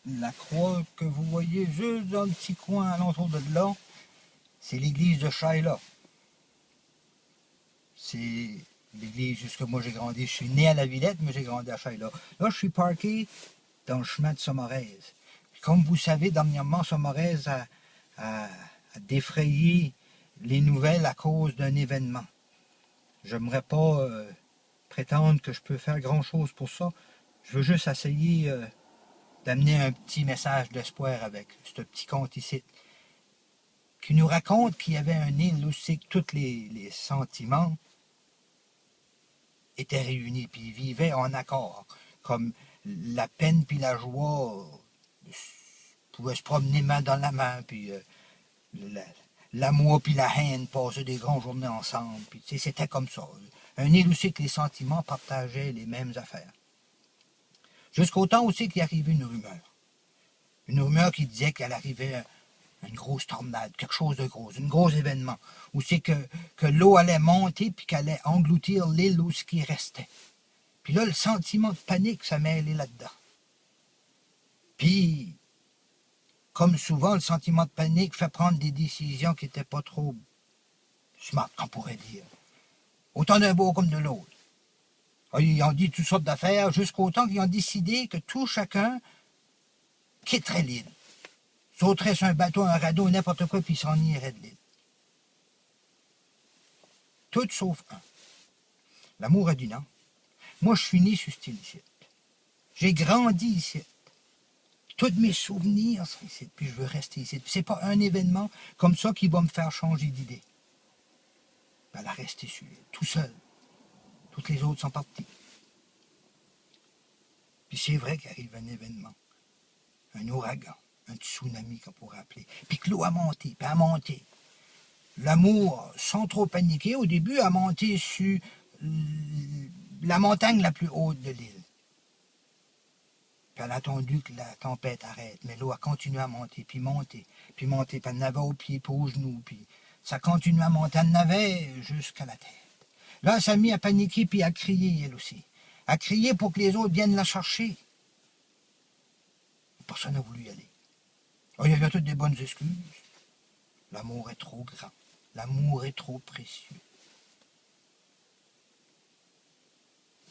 La croix que vous voyez juste dans le petit coin alentour de là, c'est l'église de Shiloh. C'est l'église jusque moi j'ai grandi. Je suis né à la Villette, mais j'ai grandi à Shiloh. Là, je suis parké dans le chemin de Sommarez. Comme vous savez, dernièrement, Sommarez a défrayé les nouvelles à cause d'un événement. Je n'aimerais pas prétendre que je peux faire grand-chose pour ça. Je veux juste essayer d'amener un petit message d'espoir avec ce petit conte ici, qui nous raconte qu'il y avait un île où c'est que tous les sentiments étaient réunis, puis ils vivaient en accord, comme la peine puis la joie pouvaient se promener main dans la main, puis l'amour puis la haine passaient des grandes journées ensemble, puis c'était comme ça. Un île où c'est que les sentiments partageaient les mêmes affaires. Jusqu'au temps aussi qu'il arrivait une rumeur. Une rumeur qui disait qu'elle arrivait une grosse tornade, quelque chose de gros, un gros événement, où c'est que l'eau allait monter puis qu'elle allait engloutir l'île où ce qui restait. Puis là, le sentiment de panique, ça mêlait là-dedans. Puis, comme souvent, le sentiment de panique fait prendre des décisions qui n'étaient pas trop smart, qu'on pourrait dire. Autant d'un bord comme de l'autre. Ils ont dit toutes sortes d'affaires jusqu'au temps qu'ils ont décidé que tout chacun quitterait l'île. Sauterait sur un bateau, un radeau, n'importe quoi, puis s'en irait de l'île. Tout sauf un. L'amour a dit non. Moi, je suis né sur cette île ici. J'ai grandi ici. Tous mes souvenirs sont ici, puis je veux rester ici. C'est pas un événement comme ça qui va me faire changer d'idée. Elle a resté sur l'île, tout seul. Toutes les autres sont parties. Puis c'est vrai qu'arrive un événement, un ouragan, un tsunami qu'on pourrait appeler. Puis que l'eau a monté, puis a monté. L'amour, sans trop paniquer, au début, a monté sur la montagne la plus haute de l'île. Puis elle a attendu que la tempête arrête, mais l'eau a continué à monter, puis monter, puis monter, puis elle n'avait aux pieds, puis aux genoux, puis ça continue à monter, elle n'avait jusqu'à la tête. Là, elle s'est mise à paniquer, puis à crier, elle aussi. À crier pour que les autres viennent la chercher. Personne n'a voulu y aller. Oh, il y avait toutes des bonnes excuses. L'amour est trop grand. L'amour est trop précieux.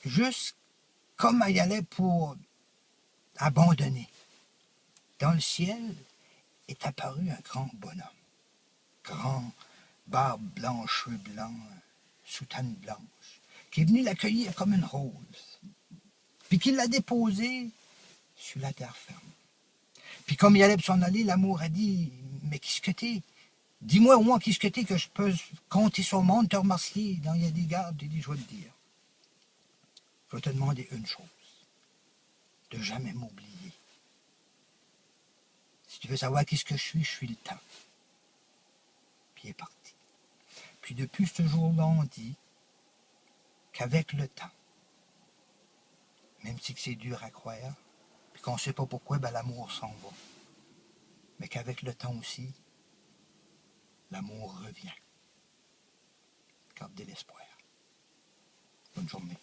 Juste comme elle y allait pour abandonner. Dans le ciel est apparu un grand bonhomme. Grand, barbe blanche, cheveux blancs, soutane blanche, qui est venu l'accueillir comme une rose, puis qui l'a déposé sur la terre ferme. Puis comme il allait pour s'en aller, l'amour a dit « Mais qu'est-ce que t'es? Dis-moi au moins qu'est-ce que t'es que je peux compter sur le monde, te remercier. » Dans il y a des gardes, il dit « Je vais te dire. Je vais te demander une chose, de jamais m'oublier. Si tu veux savoir qu'est-ce que je suis le temps. » Puis il est parti. Puis depuis ce jour-là, on dit qu'avec le temps, même si c'est dur à croire, puis qu'on ne sait pas pourquoi, ben l'amour s'en va. Mais qu'avec le temps aussi, l'amour revient. Gardez l'espoir. Bonne journée.